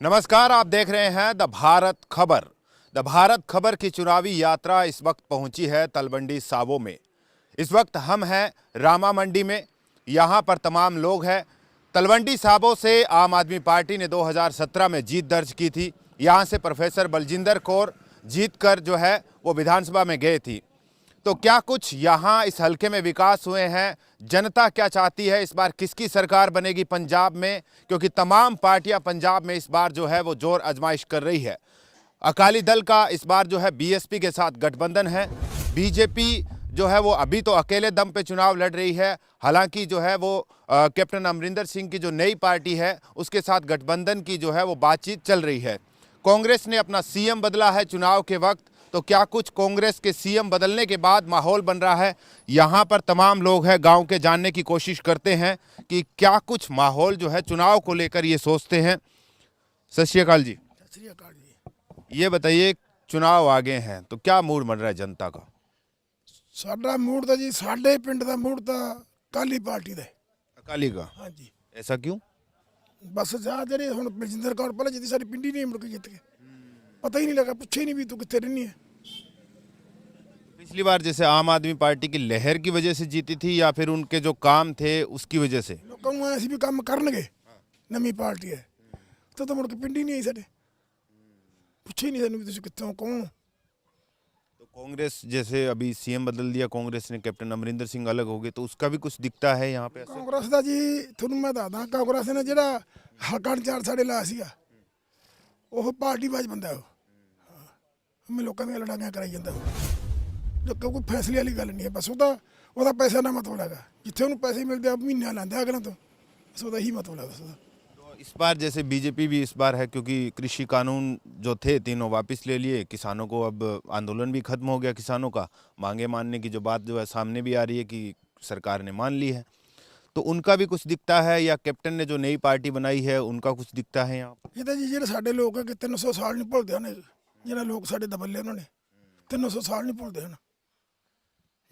नमस्कार, आप देख रहे हैं द भारत खबर। द भारत खबर की चुनावी यात्रा इस वक्त पहुंची है तलवंडी साबो में। इस वक्त हम हैं रामा मंडी में। यहां पर तमाम लोग हैं। तलवंडी साबो से आम आदमी पार्टी ने 2017 में जीत दर्ज की थी। यहां से प्रोफेसर बलजिंदर कौर जीतकर जो है वो विधानसभा में गए थी। तो क्या कुछ यहाँ इस हलके में विकास हुए हैं? जनता क्या चाहती है? इस बार किसकी सरकार बनेगी पंजाब में? क्योंकि तमाम पार्टियां पंजाब में इस बार जो है वो जोर आजमाइश कर रही है। अकाली दल का इस बार जो है बीएसपी के साथ गठबंधन है। बीजेपी जो है वो अभी तो अकेले दम पे चुनाव लड़ रही है। हालांकि जो है वो कैप्टन अमरिंदर सिंह की जो नई पार्टी है उसके साथ गठबंधन की जो है वो बातचीत चल रही है। कांग्रेस ने अपना सीएम बदला है चुनाव के वक्त। तो क्या कुछ कांग्रेस के सीएम बदलने के बाद माहौल बन रहा है? यहाँ पर तमाम लोग हैं गांव के, जानने की कोशिश करते हैं कि क्या कुछ माहौल जो है चुनाव को लेकर ये सोचते हैं। सत श्री अकाल जी। सत श्री अकाल जी। ये बताइए, चुनाव आगे हैं तो क्या मूड बन रहा है जनता का? साडा मूड तो जी साडे पिंड दा मूड तो काली पार्टी दा। अकाली का? हाँ जी। ऐसा क्यों? बस जा जेडी हुण बलजिंदर कौर पहले जितनी सारी पिंडी नहीं मुड़ के जित के पता ही नहीं लगा, पूछे ही नहीं भी तू कितने रहनी है। पिछली बार जैसे आम आदमी पार्टी की लहर की वजह से जीती थी या फिर उनके जो काम थे उसकी वजह से? लोगों को ऐसे भी काम करनगे, नवी पार्टी है तो मुड़ के पिंडी नहीं आई साडे, पूछे ही नहीं सानू भी तुसीं कित्थों हो, कौन हो। तो कांग्रेस जैसे अभी सीएम बदल दिया कांग्रेस ने, कैप्टन अमरिंदर सिंह अलग हो गए, तो उसका भी कुछ दिखता है यहाँ पे असर? कांग्रेस दा जी तुहानू मैं दसदा, कांग्रेस ने जिहड़ा हलका इंचार्ज साडे लाया सीगा ਉਹ ਪਾਰਟੀਬਾਜ਼ ਬੰਦਾ ਉਹ। ਮੈਂ ਲੋਕਾਂ ਦੀਆਂ ਲੜਾਈਆਂ ਕਰਾਈ ਜਾਂਦਾ ਉਹ, ਜੋ ਕੋਈ ਫੈਸਲੇ ਵਾਲੀ ਗੱਲ ਨਹੀਂ ਹੈ। ਬਸ ਉਹਦਾ ਪੈਸਾ ਨਾ ਮਤਲਬ ਹੈਗਾ, ਜਿੱਥੇ ਉਹਨੂੰ ਪੈਸੇ ਮਿਲਦੇ ਆ ਮਹੀਨਾ ਲੈਂਦਾ ਅਗਲਾਂ ਤੋਂ, ਬਸ ਉਹਦਾ ਹੀ ਮਤਲਬ ਹੈ उसका। तो इस बार जैसे बीजेपी भी इस बार है, क्योंकि कृषि कानून जो थे तीनों वापस ले लिए, किसानों को अब आंदोलन भी खत्म हो गया किसानों का, मांगे मानने की जो बात जो है सामने भी आ रही है कि सरकार ने मान ली है, तो उनका भी कुछ दिखता है या कैप्टन ने जो नई पार्टी बनाई है उनका कुछ दिखता है यहाँ? ਇਹ ਤਾਂ ਜੀ ਜਿਹੜੇ ਸਾਡੇ ਲੋਕ ਹੈ ਕਿ 300 ਸਾਲ ਨਹੀਂ ਭੁੱਲਦੇ ਹਨ। ਜਿਹੜਾ ਲੋਕ ਸਾਡੇ ਦਬੱਲੇ ਉਹਨਾਂ ਨੇ 300 ਸਾਲ ਨਹੀਂ ਭੁੱਲਦੇ ਹਨ।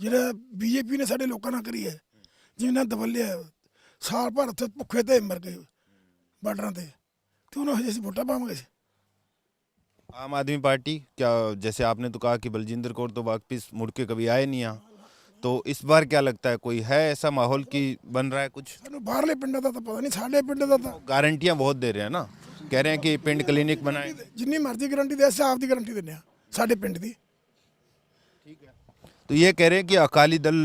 ਜਿਹੜਾ ਬੀਜੇਪੀ ਨੇ ਸਾਡੇ ਲੋਕਾਂ ਨਾਲ ਕਰੀ ਹੈ, ਜਿਨ੍ਹਾਂ ਦਬੱਲੇ ਸਾਲ ਭਰ ਉੱਥੇ ਭੁੱਖੇ ਤੇ ਮਰ ਗਏ ਬਾਰਡਰਾਂ ਤੇ ਉਹਨੂੰ ਹਜੇ ਅਸੀਂ ਵੋਟਾਂ ਪਾਵਾਂਗੇ। आम आदमी पार्टी क्या, जैसे आपने तो कहा कि बलजिंदर कौर तो वापस मुड़ के कभी आए नहीं यहाँ, तो इस बार क्या लगता है कोई है ऐसा माहौल की बन रहा है कुछ? ਸਾਨੂੰ ਬਾਹਰਲੇ ਪਿੰਡਾਂ ਦਾ ਤਾਂ ਪਤਾ नहीं, ਸਾਡੇ ਪਿੰਡ ਦਾ ਤਾਂ गारंटियां बहुत दे रहे हैं ना, कह रहे हैं कि पिंड क्लिनिक बनाए। जिन्नी मर्जी गारंटी दे, ਅਸੀਂ ਆਪ ਦੀ गारंटी ਦਿੰਦੇ ਆ ਸਾਡੇ ਪਿੰਡ ਦੀ। तो ये कह रहे हैं कि अकाली दल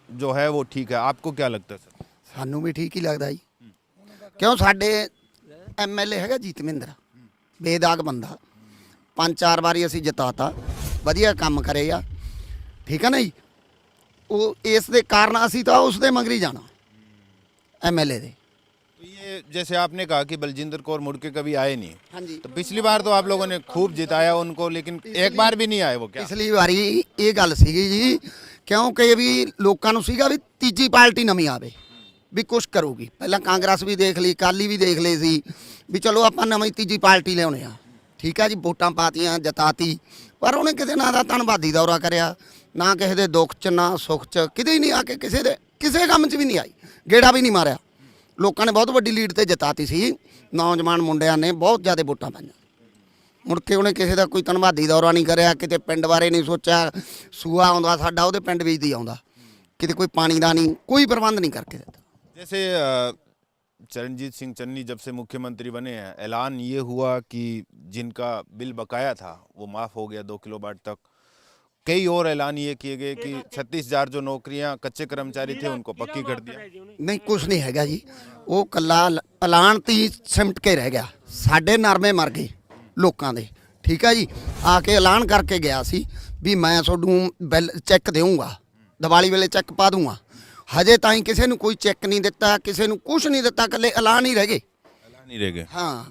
जो है वो ठीक है, आपको क्या लगता है सर? ਸਾਨੂੰ ਵੀ ਠੀਕ ਹੀ ਲੱਗਦਾ ਜੀ, ਕਿਉਂ ਸਾਡੇ ਐਮਐਲਏ ਹੈਗਾ ਜੀਤਮਿੰਦਰ, ਬੇਦਾਗ ਬੰਦਾ, 5-4 ਵਾਰੀ ਅਸੀਂ ਜਿਤਾਤਾ, ਵਧੀਆ ਕੰਮ ਕਰੇ ਆ, ਠੀਕ ਹੈ ਨਾ ਜੀ। ਉਹ ਇਸ ਦੇ ਕਾਰਨ ਅਸੀਂ ਤਾਂ ਉਸ ਦੇ ਮਗਰ ਹੀ ਜਾਣਾ ਐਮਐਲਏ ਦੇ। तो ये जैसे आपने कहा कि बलजिंदर कौर मुड़ के कभी आए नहीं, हाँ जी। तो पिछली बार तो आप लोगों ने खूब जिताया उनको, लेकिन एक बार भी नहीं आए वो क्या? ਪਿਛਲੀ ਵਾਰੀ ਇਹ ਗੱਲ ਸੀਗੀ ਜੀ, ਕਿਉਂਕਿ ਵੀ ਲੋਕਾਂ ਨੂੰ ਸੀਗਾ ਵੀ ਤੀਜੀ ਪਾਰਟੀ ਨਵੀਂ ਆਵੇ ਵੀ ਕੁਛ ਕਰੂਗੀ। ਪਹਿਲਾਂ ਕਾਂਗਰਸ ਵੀ ਦੇਖ ਲਈ, ਅਕਾਲੀ ਵੀ ਦੇਖ ਲਏ ਸੀ ਵੀ ਚਲੋ ਆਪਾਂ ਨਵੀਂ ਤੀਜੀ ਪਾਰਟੀ ਲਿਆਉਣੇ ਆ, ਠੀਕ ਆ ਜੀ। ਵੋਟਾਂ ਪਾਤੀਆਂ, ਜਿਤਾਤੀ, ਪਰ ਉਹਨੇ ਕਿਤੇ ਨਾ ਦਾ ਧੰਨਵਾਦੀ ਦੌਰਾ ਕਰਿਆ, ਨਾ ਕਿਸੇ ਦੇ ਦੁੱਖ 'ਚ ਨਾ ਸੁੱਖ 'ਚ, ਕਿਤੇ ਹੀ ਨਹੀਂ ਆ ਕੇ ਕਿਸੇ ਕੰਮ 'ਚ ਵੀ ਨਹੀਂ ਆਈ, ਗੇੜਾ ਵੀ ਨਹੀਂ ਮਾਰਿਆ। ਲੋਕਾਂ ਨੇ ਬਹੁਤ ਵੱਡੀ ਲੀਡ ਤੇ ਜਿਤਾਤੀ ਸੀ, ਨੌਜਵਾਨ ਮੁੰਡਿਆਂ ਨੇ ਬਹੁਤ ਜ਼ਿਆਦਾ ਵੋਟਾਂ ਪਾਈਆਂ। ਮੁੜ ਕੇ ਉਹਨੇ ਕਿਸੇ ਦਾ ਕੋਈ ਧੰਨਵਾਦੀ ਦੌਰਾ ਨਹੀਂ ਕਰਿਆ, ਕਿਤੇ ਪਿੰਡ ਬਾਰੇ ਨਹੀਂ ਸੋਚਿਆ। ਸੂਆ ਆਉਂਦਾ ਸਾਡਾ ਉਹਦੇ ਪਿੰਡ ਵਿੱਚ ਦੀ ਆਉਂਦਾ, ਕਿਤੇ ਕੋਈ ਪਾਣੀ ਦਾ ਨਹੀਂ, ਕੋਈ ਪ੍ਰਬੰਧ ਨਹੀਂ ਕਰਕੇ ਦਿੱਤਾ। जैसे चरणजीत सिंह चन्नी जब से मुख्यमंत्री बने हैं, ऐलान ये हुआ कि जिनका बिल बकाया था वो माफ़ हो गया 2 किलोवाट तक। कई और ऐलान ये किए गए कि 36,000 जो नौकरियां कच्चे कर्मचारी थे उनको पक्की कर दिया। ਨਹੀਂ ਕੁਛ ਨਹੀਂ ਹੈਗਾ ਜੀ, ਉਹ ਕੱਲਾ ਐਲਾਨ ਤੇ ਹੀ ਸਿਮਟ ਕੇ ਰਹਿ ਗਿਆ। ਸਾਡੇ ਨਰਮੇ ਮਰ ਗਏ ਲੋਕਾਂ ਦੇ, ਠੀਕ ਆ ਜੀ। ਆ ਕੇ ਐਲਾਨ ਕਰਕੇ ਗਿਆ ਸੀ ਵੀ ਮੈਂ ਤੁਹਾਨੂੰ ਬਿੱਲ ਚੈੱਕ ਦੇਵਾਂਗਾ, ਦੀਵਾਲੀ ਵੇਲੇ ਚੈੱਕ ਪਾ ਦੂੰਗਾ। ਹਜੇ ਤਾਈਂ ਕਿਸੇ ਨੂੰ ਕੋਈ ਚੈੱਕ ਨਹੀਂ ਦਿੱਤਾ, ਕਿਸੇ ਨੂੰ ਕੁਛ ਨਹੀਂ ਦਿੱਤਾ, ਕੱਲੇ ਐਲਾਨ ਹੀ ਰਹਿ ਗਏ। ऐलान ही रह गए, ਹਾਂ,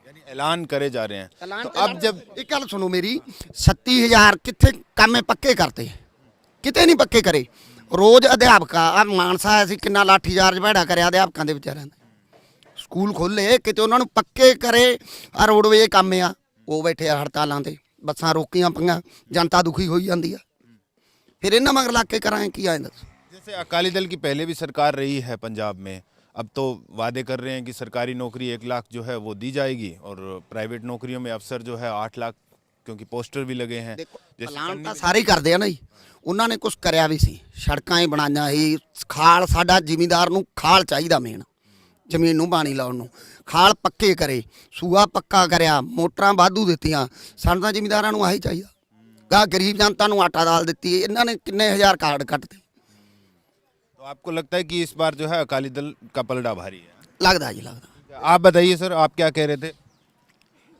यानी ऐलान करे जा रहे हैं। तो अब जब एक गल सुनो मेरी, 37,000 कितने काम पक्के करते, किते नहीं पक्के करे। रोज अध्यापक आ मानसा ਅਸੀਂ ਕਿੰਨਾ ਲਾਠੀ ਚਾਰਜ ਭੈੜਾ ਕਰਿਆ ਅਧਿਆਪਕਾਂ ਦੇ ਵਿਚਾਰਿਆਂ ਦਾ। ਸਕੂਲ ਖੋਲੇ ਕਿਤੇ ਉਹਨਾਂ ਨੂੰ ਪੱਕੇ ਕਰੇ। ਆ ਰੋਡਵੇਜ਼ ਕੰਮ ਆ, ਉਹ ਬੈਠੇ ਆ ਹੜਤਾਲਾਂ ਤੇ, ਬੱਸਾਂ ਰੋਕੀਆਂ ਪਈਆਂ, ਜਨਤਾ ਦੁਖੀ ਹੋਈ ਜਾਂਦੀ ਆ। ਫਿਰ ਇਹਨਾਂ ਮਗਰ ਲੱਗ ਕੇ ਕਰਾਂਗੇ ਕੀ ਆਏ ਦੱਸ। जैसे अकाली दल की पहले भी सरकार रही है पंजाब में, अब तो वादे कर रहे हैं कि सरकारी नौकरी 1 लाख जो है वो दी जाएगी और प्राइवेट नौकरियों में अफसर जो है 8 लाख, क्योंकि पोस्टर भी लगे हैं। ਦੇਖੋ जैसे ਪਲਾਨ ਤਾਂ ਸਾਰੇ ਹੀ ਕਰਦੇ ਆ ਨਾ ਜੀ। ਉਹਨਾਂ ਨੇ ਕੁਝ ਕਰਿਆ ਵੀ ਸੀ, ਸੜਕਾਂ ਹੀ ਬਣਾਈਆਂ ਸੀ, ਖਾਲ ਸਾਡਾ ਜ਼ਿਮੀਂਦਾਰ ਨੂੰ ਖਾਲ ਚਾਹੀਦਾ ਮੇਨ, ਜ਼ਮੀਨ ਨੂੰ ਪਾਣੀ ਲਾਉਣ ਨੂੰ ਖਾਲ ਪੱਕੇ ਕਰੇ, ਸੂਆ ਪੱਕਾ ਕਰਿਆ, ਮੋਟਰਾਂ ਵਾਧੂ ਦਿੱਤੀਆਂ। ਸਾਨੂੰ ਤਾਂ ਜ਼ਿਮੀਂਦਾਰਾਂ ਨੂੰ ਆਹੀ ਚਾਹੀਦਾ। ਗਾ ਗਰੀਬ ਜਨਤਾ ਨੂੰ ਆਟਾ ਦਾਲ ਦਿੱਤੀ, ਇਹਨਾਂ ਨੇ ਕਿੰਨੇ ਹਜ਼ਾਰ ਕਾਰਡ ਕੱਟਦੇ। तो आपको लगता है कि इस बार जो है अकाली दल का पलड़ा भारी है? ਲੱਗਦਾ ਜੀ ਲੱਗਦਾ। आप बताइए सर, आप क्या कह रहे थे?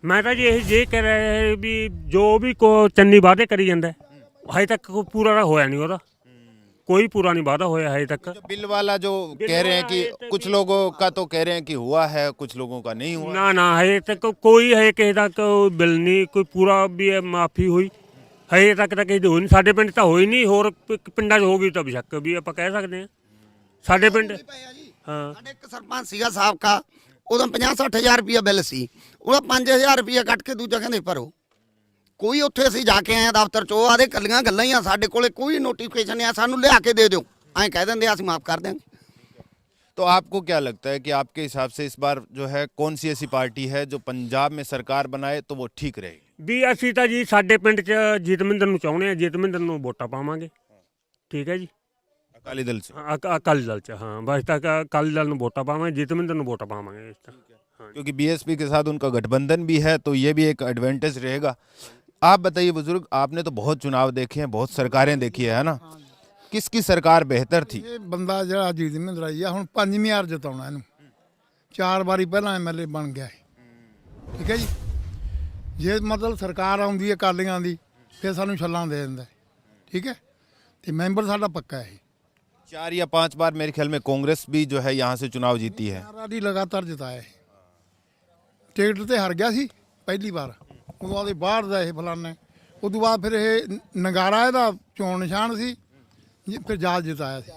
ਮੈਂ ਤਾਂ ਜੀ ਇਹ ਕਹਿ ਰਿਹਾ ਵੀ ਜੋ ਵੀ ਚੰਨੀ ਵਾਅਦੇ ਕਰੀ ਜਾਂਦਾ ਹਜੇ ਤੱਕ ਕੋਈ ਪੂਰਾ ਤਾਂ ਹੋਇਆ ਨਹੀਂ ਉਹਦਾ, ਕੋਈ ਪੂਰਾ नहीं वादा होया है तक। जो बिल वाला जो कह रहे हैं कि कुछ लोगों का तो कह रहे हैं कि हुआ है, कुछ लोगों का नहीं हुआ। ना ना हजे तक कोई है किसी का कोई बिल नहीं, कोई पूरा भी माफी हुई हजे तक ਤਾਂ ਕਿਸੇ ਦੀ ਹੋਈ ਨਹੀਂ। ਸਾਡੇ ਪਿੰਡ ਤਾਂ ਹੋਈ ਨਹੀਂ, ਹੋਰ ਪਿੰਡਾਂ 'ਚ ਹੋ ਗਈ ਤਾਂ ਬੇਸ਼ੱਕ ਵੀ ਆਪਾਂ ਕਹਿ ਸਕਦੇ ਹਾਂ। ਸਾਡੇ ਪਿੰਡ ਹਾਂ ਸਾਡੇ ਇੱਕ ਸਰਪੰਚ ਸੀਗਾ ਸਾਬਕਾ, ਉਦੋਂ 50-60 ਹਜ਼ਾਰ ਰੁਪਇਆ ਬਿੱਲ ਸੀ, ਉਹਦਾ 5,000 ਰੁਪਇਆ ਕੱਟ ਕੇ ਦੂਜਾ ਕਹਿੰਦੇ ਭਰੋ। ਕੋਈ ਉੱਥੇ ਅਸੀਂ ਜਾ ਕੇ ਆਏ ਦਫ਼ਤਰ 'ਚ, ਉਹ ਆਦੇ ਕੱਲੀਆਂ ਗੱਲਾਂ ਹੀ ਆ, ਸਾਡੇ ਕੋਲੇ ਕੋਈ ਨੋਟੀਫਿਕੇਸ਼ਨ ਨਹੀਂ ਆ, ਸਾਨੂੰ ਲਿਆ ਕੇ ਦੇ ਦਿਓ, ਐਂ ਕਹਿ ਦਿੰਦੇ ਅਸੀਂ ਮਾਫ ਕਰ ਦਿਆਂਗੇ। तो आपको क्या लगता है कि आपके हिसाब से इस बार जो है कौन सी ऐसी पार्टी है जो पंजाब में सरकार बनाए तो वो ठीक रहेगी? ਵੀ ਅਸੀਂ ਤਾਂ ਜੀ ਸਾਡੇ ਪਿੰਡ 'ਚ ਜੀਤਮਿੰਦਰ ਨੂੰ ਚਾਹੁੰਦੇ ਹਾਂ, ਜੀਤਮਿੰਦਰ ਨੂੰ ਵੋਟਾਂ ਪਾਵਾਂਗੇ। ਠੀਕ ਹੈ ਜੀ, अकाली दल से? ਅਕਾਲੀ ਦਲ 'ਚ ਹਾਂ, ਬਸ ਤੱਕ ਅਕਾਲੀ ਦਲ ਨੂੰ ਵੋਟਾਂ ਪਾਵਾਂਗੇ, ਜੀਤਮਿੰਦਰ ਨੂੰ ਵੋਟਾਂ ਪਾਵਾਂਗੇ ਇਸ ਤਰ੍ਹਾਂ। क्योंकि बीएसपी के साथ उनका गठबंधन भी है तो ये भी एक एडवांटेज रहेगा। आप बताइए बुजुर्ग, आपने तो बहुत चुनाव देखे हैं, बहुत सरकारें देखी है ना, किसकी सरकार बेहतर थी? ਇਹ ਬੰਦਾ ਜਿਹੜਾ ਅਜੀਤ ਮਹਿੰਦਰਾ ਜੀ ਆ, ਹੁਣ 5ਵੀਂ ਵਾਰ ਜਿਤਾਉਣਾ ਇਹਨੂੰ। 4 ਵਾਰੀ ਪਹਿਲਾਂ ਐਮਐਲਏ ਬਣ ਗਿਆ ਹੈ। ਠੀਕ ਹੈ ਜੀ, ਜੇ ਮਤਲਬ ਸਰਕਾਰ ਆਉਂਦੀ ਹੈ ਅਕਾਲੀਆਂ ਦੀ ਫਿਰ ਸਾਨੂੰ ਛੱਲਾਂ ਦੇ ਦਿੰਦਾ ਹੈ। ਠੀਕ ਹੈ, ਤੇ ਮੈਂਬਰ ਸਾਡਾ ਪੱਕਾ ਹੈ। 4 या 5 बार मेरे ख्याल में कांग्रेस भी जो है यहाँ से चुनाव जीती है। 4 ਵਾਰੀ ਲਗਾਤਾਰ ਜਿਤਾਇਆ ਹੈ। ਟਿਕਟ ਤੇ ਹਾਰ ਗਿਆ ਸੀ ਪਹਿਲੀ ਵਾਰ, ਉਦੋਂ ਬਾਅਦ ਇਹ ਬਾਹਰ ਦਾ ਇਹ ਫਲਾਨਾ, ਉਦੋਂ ਬਾਅਦ ਫਿਰ ਇਹ ਨਗਾਰਾ ਇਹਦਾ ਚੋਣ ਨਿਸ਼ਾਨ ਸੀ, ਫਿਰ ਜਾਲ ਜਿਤਾਇਆ ਸੀ।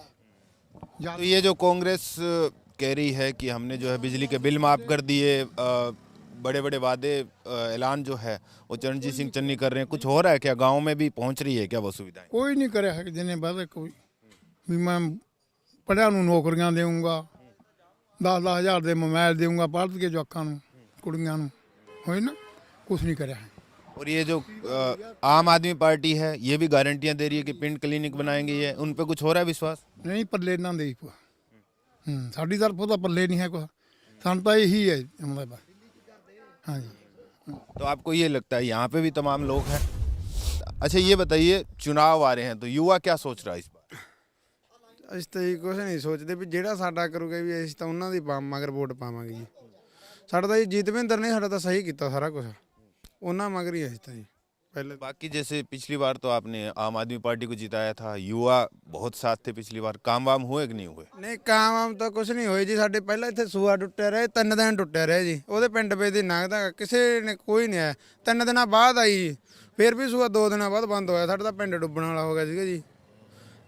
तो ये जो कांग्रेस कह रही है कि हमने जो है बिजली के बिल माफ़ कर दिए, बड़े बड़े वादे ऐलान जो है वो चरणजीत सिंह चन्नी कर रहे हैं, कुछ हो रहा है क्या? गाँव में भी पहुँच रही है क्या वो सुविधाएं? ਕੋਈ ਨਹੀਂ ਕਰਿਆ ਹੈ ਜਿਹਨੇ ਵਾਅਦੇ, ਕੋਈ ਵੀ ਮੈਂ ਪੜ੍ਹਿਆ ਨੂੰ ਨੌਕਰੀਆਂ ਦੇਵਾਂਗਾ, 10-10 ਹਜ਼ਾਰ ਦੇ ਮੋਬਾਈਲ ਦੇਵਾਂਗਾ ਪੜ੍ਹ ਕੇ ਜਵਾਕਾਂ ਨੂੰ, ਕੁੜੀਆਂ ਨੂੰ, ਹੋਈ ਨਾ, ਕੁਛ ਨਹੀਂ ਕਰਿਆ ਹੈ। और ये जो आम आदमी पार्टी है ये भी गारंटियां दे रही है कि पिंड क्लिनिक बनाएंगे, ये उन पे कुछ हो रहा है विश्वास? ਨਹੀਂ ਪੱਲੇ ਨਾ ਦੇ ਕੋ, ਸਾਡੀ ਤਰਫੋਂ ਤਾਂ ਪੱਲੇ ਨਹੀਂ ਹੈ ਕੁਛ, ਸਾਨੂੰ ਤਾਂ ਇਹੀ ਹੈ ਮਤਲਬ। ਹਾਂਜੀ। तो आपको ये लगता है यहाँ पे भी तमाम लोग हैं? अच्छा ये बताइए, चुनाव आ रहे हैं तो युवा क्या सोच रहा है इस बार? ਅਸੀਂ ਤਾਂ ਜੀ ਕੁਛ ਨਹੀਂ ਸੋਚਦੇ ਵੀ ਜਿਹੜਾ ਸਾਡਾ ਕਰੂਗਾ ਵੀ ਅਸੀਂ ਤਾਂ ਉਹਨਾਂ ਦੀ ਮਗਰ ਵੋਟ ਪਾਵਾਂਗੇ ਜੀ। ਸਾਡਾ ਤਾਂ ਜੀ ਜੀਤਵਿੰਦਰ ਨੇ ਸਾਡਾ ਤਾਂ ਸਹੀ ਕੀਤਾ ਸਾਰਾ ਕੁਝ, ਉਹਨਾਂ ਮਗਰ ਹੀ ਅਸੀਂ ਤਾਂ ਜੀ पहले। बाकी जैसे पिछली बार तो आपने आम आदमी पार्टी को जिताया था, युवा बहुत साथ थे पिछली बार, काम वाम हुए कि नहीं हुए? ਨਹੀਂ ਕਾਮ ਤਾਂ ਕੁਛ ਨਹੀਂ ਹੋਏ ਜੀ। ਸਾਡੇ ਪਹਿਲਾਂ ਇੱਥੇ ਸੂਆ ਟੁੱਟਿਆ ਰਹੇ, 3 ਦਿਨ ਟੁੱਟਿਆ ਰਿਹਾ ਜੀ, ਉਹਦੇ ਪਿੰਡ ਵੇ ਦੀ ਲੰਘਦਾ ਕਿਸੇ ਨੇ ਕੋਈ ਨਹੀਂ ਆਇਆ। 3 ਦਿਨਾਂ ਬਾਅਦ ਆਈ ਜੀ, ਫਿਰ ਵੀ ਸੂਆ 2 ਦਿਨਾਂ ਬਾਅਦ ਬੰਦ ਹੋਇਆ। ਸਾਡਾ ਤਾਂ ਪਿੰਡ ਡੁੱਬਣ ਵਾਲਾ ਹੋ ਗਿਆ ਸੀਗਾ ਜੀ,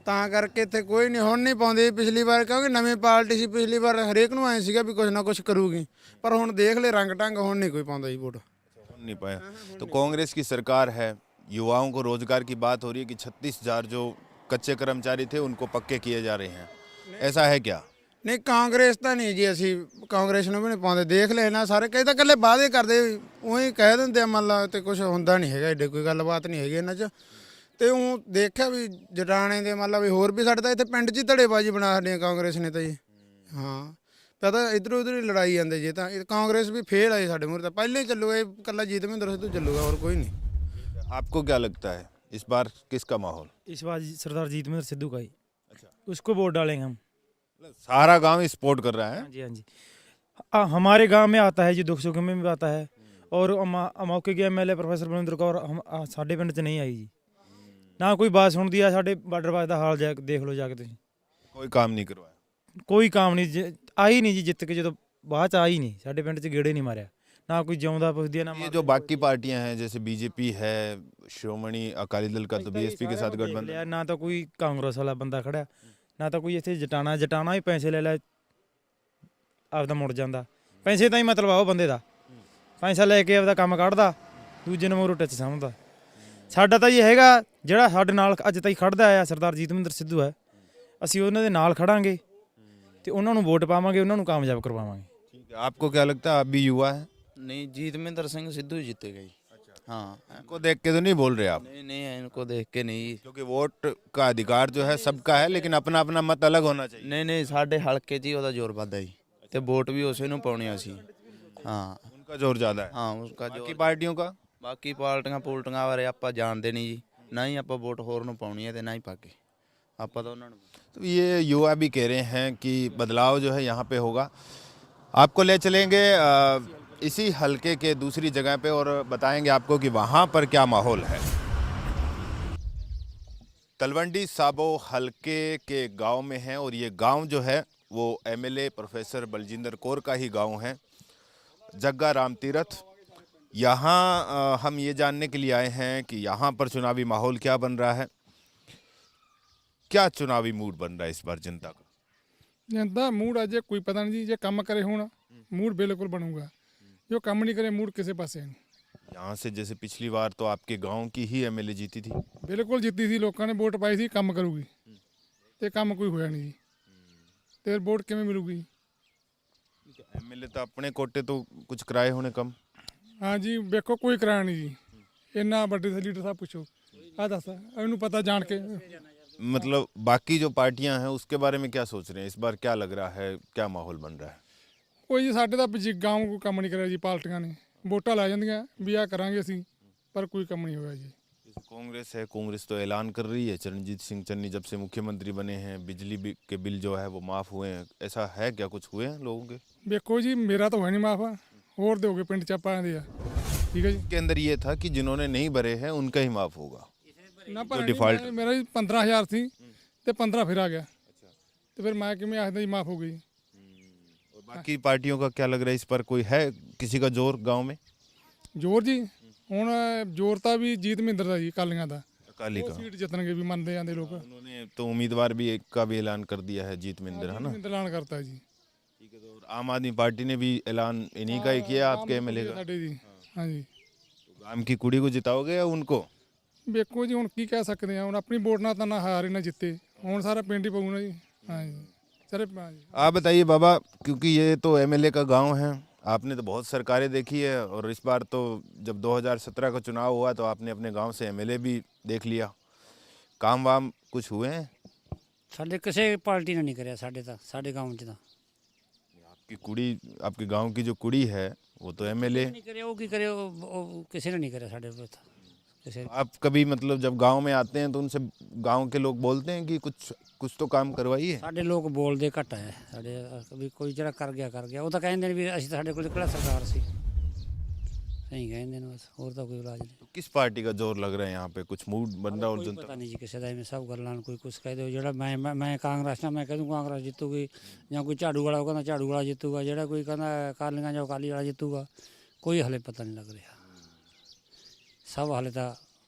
ਤਾਂ ਕਰਕੇ ਇੱਥੇ ਕੋਈ ਨਹੀਂ, ਹੁਣ ਨਹੀਂ ਪਾਉਂਦੇ ਪਿਛਲੀ ਵਾਰ, ਕਿਉਂਕਿ ਨਵੀਂ ਪਾਰਟੀ ਸੀ। ਪਿਛਲੀ ਵਾਰ ਹਰੇਕ ਨੂੰ ਆਏ ਸੀਗਾ ਵੀ ਕੁਛ ਨਾ ਕੁਛ ਕਰੂਗੀ, ਪਰ ਹੁਣ ਦੇਖ ਲੈ ਰੰਗ ਢੰਗ, ਹੁਣ ਨਹੀਂ ਕੋਈ ਪਾਉਂਦਾ ਜੀ ਵੋਟ। नहीं पाया। तो कांग्रेस की सरकार है, युवाओं को रोजगार की बात हो रही है कि 36,000 जो कच्चे कर्मचारी थे उनको पक्के किए जा रहे हैं, ऐसा है क्या? ਨਹੀਂ ਕਾਂਗਰਸ ਤਾਂ ਨਹੀਂ ਜੀ, ਅਸੀਂ ਕਾਂਗਰਸ ਨੂੰ ਵੀ ਨਹੀਂ ਪਾਉਂਦੇ। ਦੇਖ ਲੈ ਨਾ, ਸਾਰੇ ਕਈ ਤਾਂ ਇਕੱਲੇ ਵਾਅਦੇ ਕਰਦੇ, ਉਹੀ ਕਹਿ ਦਿੰਦੇ ਆ ਮੰਨ ਲਾ, ਤੇ ਕੁਝ ਹੁੰਦਾ ਨਹੀਂ ਹੈਗਾ, ਏਡੇ ਕੋਈ ਗੱਲਬਾਤ ਨਹੀਂ ਹੈਗੀ ਇਹਨਾਂ 'ਚ। ਤੇ ਉਹ ਦੇਖਿਆ ਵੀ ਜਟਾਣੇ ਦੇ ਮੰਨ ਲਾ ਵੀ ਹੋਰ ਵੀ ਸਾਡੇ ਤਾਂ ਇੱਥੇ ਪਿੰਡ 'ਚ ਹੀ ਧੜੇਬਾਜ਼ੀ ਬਣਾ ਸਾਡੀਆਂ ਕਾਂਗਰਸ ਨੇ ਤਾਂ ਜੀ। ਹਾਂ, ਪਤਾ ਇੱਧਰੋਂ ਉੱਧਰ ਹੀ ਲੜਾਈ ਜਾਂਦੇ ਜੇ, ਤਾਂ ਇਹ ਕਾਂਗਰਸ ਵੀ ਫੇਲ ਆਈ ਸਾਡੇ ਮੂਹਰੇ, ਤਾਂ ਪਹਿਲਾਂ ਹੀ ਚੱਲੂਗਾ ਇਹ ਇਕੱਲਾ ਜੀਤਵਿੰਦਰ ਸਿੱਧੂ ਚੱਲੂਗਾ, ਹੋਰ ਕੋਈ ਨਹੀਂ। आपको क्या लगता है इस बार किसका माहौल? इस बार सरदार जीतमिंदर सिद्धू का ही। अच्छा, उसको वोट डालेंगे हम। सारा गांव ही सपोर्ट कर रहा है? हाँ जी, हाँ जी। हमारे गांव में आता है जी, दुख सुख में भी आता है। और मौके के एमएलए प्रोफेसर बलविंदर कौर हम साढ़े पिंड च नहीं आई जी, ना कोई बात सुनती है। साढ़े बार्डर पास का हाल देख लो जाके तुसीं, कोई काम नहीं करवाया, कोई काम नहीं, आई नहीं जी जित के, जो बाद च आई नहीं, साढ़े पिंड च गेड़े नहीं मारिया, ना कोई जिਉਂਦਾ पुछदी है ना। ये जो बाकी पार्टियां हैं जैसे बीजेपी है, श्रोमणी अकाली दल का, तो बीएसपी के साथ गठबंधन, ना तो कोई कांग्रेस वाला बंदा खड़ा, ना तो कोई इत्थे जटाना ही पैसे ले ਆਪਦਾ ਮੁੜ ਜਾਂਦਾ। ਪੈਸੇ ਤਾਂ ਹੀ ਮਤਲਬ ਆ ਉਹ ਬੰਦੇ ਦਾ, ਪੈਸਾ ਲੈ ਕੇ ਆਪਦਾ ਕੰਮ ਕੱਢਦਾ, ਦੂਜੇ ਨੂੰ ਮੋਰੂ ਟੱਚ ਸਮਝਦਾ। ਸਾਡਾ ਤਾਂ ਇਹ ਹੈਗਾ ਜਿਹੜਾ ਸਾਡੇ ਨਾਲ ਅੱਜ ਤਾਈਂ ਖੜਦਾ ਆ ਸਰਦਾਰ ਜੀਤਮਿੰਦਰ ਸਿੱਧੂ ਹੈ, ਅਸੀਂ ਉਹਨਾਂ ਦੇ ਨਾਲ ਖੜਾਂਗੇ। ਤੇ ਉਹਨਾਂ ਨੂੰ ਵੋਟ ਪਾਵਾਂਗੇ, ਉਹਨਾਂ ਨੂੰ ਕਾਮਯਾਬ ਕਰਵਾਵਾਂਗੇ। ठीक है, आपको क्या लगता है? आप भी युवा हैं, नहीं जीतमिंदर सिंह सिद्धू ही जीतेगा जी। हाँ इनको देख के तो नहीं बोल रहे आप? नहीं नहीं इनको देख के नहीं। क्योंकि वोट का अधिकार जो है सबका है, लेकिन अपना अपना मत अलग होना चाहिए। नहीं नहीं ਸਾਡੇ ਹਲਕੇ 'ਚ ਹੀ ਉਹਦਾ ਜ਼ੋਰ ਵੱਧਦਾ ਜੀ ਤੇ ਵੋਟ ਵੀ ਉਸੇ ਨੂੰ ਪਾਉਣੀ ਅਸੀਂ। ਹਾਂ उनका जोर ज्यादा है। ਹਾਂ ਉਸਕਾ बाकी ਜੋ पार्टियों का? ਬਾਕੀ ਪਾਰਟੀਆਂ ਪੂਲਟੀਆਂ ਬਾਰੇ ਆਪਾਂ ਜਾਣਦੇ ਨਹੀਂ ਜੀ, ਨਾ ਹੀ ਆਪਾਂ ਵੋਟ ਹੋਰ ਨੂੰ ਪਾਉਣੀ ਹੈ ਤੇ ਨਾ ਹੀ ਪਾ ਕੇ ਆਪਾਂ ਤਾਂ ਉਹਨਾਂ ਨੂੰ। तो ये युवा भी कह रहे हैं कि बदलाव जो है यहाँ पे होगा। आपको ले चलेंगे इसी हलके के दूसरी जगह पे और बताएंगे आपको कि वहाँ पर क्या माहौल है। तलवंडी साबो हलके के गांव में है और ये गांव जो है वो एमएलए प्रोफेसर बलजिंदर कौर का ही गांव है, जग्गा राम तीरथ। यहाँ हम ये जानने के लिए आए हैं कि यहाँ पर चुनावी माहौल क्या बन रहा है, क्या चुनावी मूड बन रहा है इस बार जनता का। जनता मूड अजे कोई पता नहीं जी, जे काम करे होना मूड बिल्कुल बनूंगा, जो काम नहीं करे मूड किसी पासे नहीं। यहाँ से जैसे पिछली बार तो आपके गांव की ही एमएलए जीती थी, बिल्कुल जीती थी, लोगों ने वोट पाई थी काम करूगी, ते काम कोई होया नहीं जी, ते वोट किवें मिलूगी। एमएलए तो अपने कोटे तो कुछ कराए होने कम। हाँ जी वेखो कोई कराया नहीं जी, इन्ना बड़े लीडर साहब पूछो आ दस इन्हू पता जान के। मतलब बाकी जो पार्टियां हैं उसके बारे में क्या सोच रहे हैं, इस बार क्या लग रहा है, क्या माहौल बन रहा है? कोई जी साढ़े तो गाँव को काम नहीं कराया जी, पार्टियां ने वोटा ला जांदियां भी आ करांगे असीं, पर कोई काम नहीं होया जी। जैसे कांग्रेस है, कांग्रेस तो ऐलान कर रही है, चरणजीत सिंह चन्नी जब से मुख्यमंत्री बने हैं के बिल जो है वो माफ़ हुए हैं, ऐसा है क्या, कुछ हुए हैं लोगों के? वेखो जी मेरा तो है नहीं माफ, होर दोगे पिंड च आपा दे ठीक है जी। के अंदर ये था कि जिन्होंने नहीं भरे हैं उनका ही माफ़ होगा। ना पर डिफॉल्ट मेरा जी 15,000 थी ते 15 फिर आ गया, तो फिर मैं किमें आखदा जी माफ हो गई। और बाकी पार्टियों का क्या लग रहा है, इस पर कोई है किसी का जोर गाँव में? जोर जी ਹੁਣ ਜ਼ੋਰ ਤਾਂ ਵੀ ਜੀਤ ਮਹਿੰਦਰ ਦਾ ਜੀ ਕਾਲੀਆਂ ਦਾ, अकाली का ਸੀਟ ਜਿੱਤਣਗੇ ਵੀ ਮੰਨਦੇ ਜਾਂਦੇ ਲੋਕ। उन्होंने तो उम्मीदवार भी एक का भी ऐलान कर दिया है, जीत मिंदर, है ना? ਐਲਾਨ ਕਰਤਾ ਜੀ। ठीक है, तो और आम आदमी पार्टी ने भी ऐलान इन्हीं का ही किया आपके एमएलए का। ਸਾਡੇ ਜੀ ਹਾਂ ਜੀ। तो गांव की कुड़ी को जिताओगे या उनको? ਵੇਖੋ ਜੀ ਹੁਣ ਕੀ ਕਹਿ ਸਕਦੇ ਆ, ਹੁਣ ਆਪਣੀ ਵੋਟ ਨਾਲ ਤਾਂ ਨਾ ਹਾਰੇ ਨਾ ਜਿੱਤੇ, ਹੁਣ ਸਾਰਾ ਪਿੰਡ ਹੀ ਪਊ ਨਾ ਜੀ। ਹਾਂ ਜੀ ਸਾਰੇ ਹਾਂ जी। आप बताइए बाबा, क्योंकि ये तो एमएलए का गांव है, आपने तो बहुत सरकारें देखी है और इस बार तो जब 2017 का चुनाव हुआ तो आपने अपने गांव से एमएलए भी देख लिया, काम वाम कुछ हुए हैं? ਸਾਡੇ ਕਿਸੇ ਪਾਰਟੀ ਨੇ ਨਹੀਂ ਕਰਿਆ, ਸਾਡੇ ਤਾਂ ਸਾਡੇ ਗਾਉਂ 'ਚ ਤਾਂ आपकी कुड़ी, आपके गांव की जो कुड़ी है वो तो एमएलए। ਨਹੀਂ ਕਰਿਆ, ਉਹ ਕੀ ਕਰੇ, ਉਹ ਕਿਸੇ ਨੇ ਨਹੀਂ ਕਰਿਆ ਸਾਡੇ ਕੋਲ ਤਾਂ ਕਿਸੇ। आप कभी मतलब जब गांव में आते हैं तो उनसे गांव के लोग बोलते हैं कि कुछ तो काम करवाइए? ਸਾਡੇ ਲੋਕ ਬੋਲਦੇ ਘੱਟ ਹੈ, ਸਾਡੇ ਵੀ ਕੋਈ ਜਿਹੜਾ ਕਰ ਗਿਆ ਉਹ ਤਾਂ ਕਹਿੰਦੇ ਨੇ ਵੀ ਅਸੀਂ ਤਾਂ ਸਾਡੇ ਕੋਲ ਕਿਹੜਾ ਸਰਕਾਰ ਸੀ, ਸਹੀ ਕਹਿੰਦੇ ਨੇ ਬਸ, ਹੋਰ ਤਾਂ ਕੋਈ ਇਲਾਜ ਨਹੀਂ। तो किस पार्टी का जोर लग रहा है यहाँ पे, कुछ मूड बन रहा है और ਕੋਈ जनता? ਪਤਾ ਨਹੀਂ ਜੀ ਕਿਸੇ ਦਾ, ਐਵੇਂ ਸਭ ਗੱਲਾਂ ਨੂੰ ਕੋਈ ਕੁਛ ਕਹਿ ਦਿਓ, ਜਿਹੜਾ ਮੈਂ ਕਾਂਗਰਸ ਨਾਲ ਮੈਂ ਕਹਿ ਦੂੰ ਕਾਂਗਰਸ ਜਿੱਤੂਗੀ, ਜਾਂ ਕੋਈ ਝਾੜੂ ਵਾਲਾ ਉਹ ਕਹਿੰਦਾ ਝਾੜੂ ਵਾਲਾ ਜਿੱਤੂਗਾ, ਜਿਹੜਾ ਕੋਈ ਕਹਿੰਦਾ ਅਕਾਲੀਆਂ ਜਾਂ ਅਕਾਲੀ ਵਾਲਾ ਜਿੱਤੂਗਾ, ਕੋਈ ਹਲੇ ਪਤਾ ਨਹੀਂ ਲੱਗ ਰਿਹਾ, ਸਭ ਹਲੇ ਤਾਂ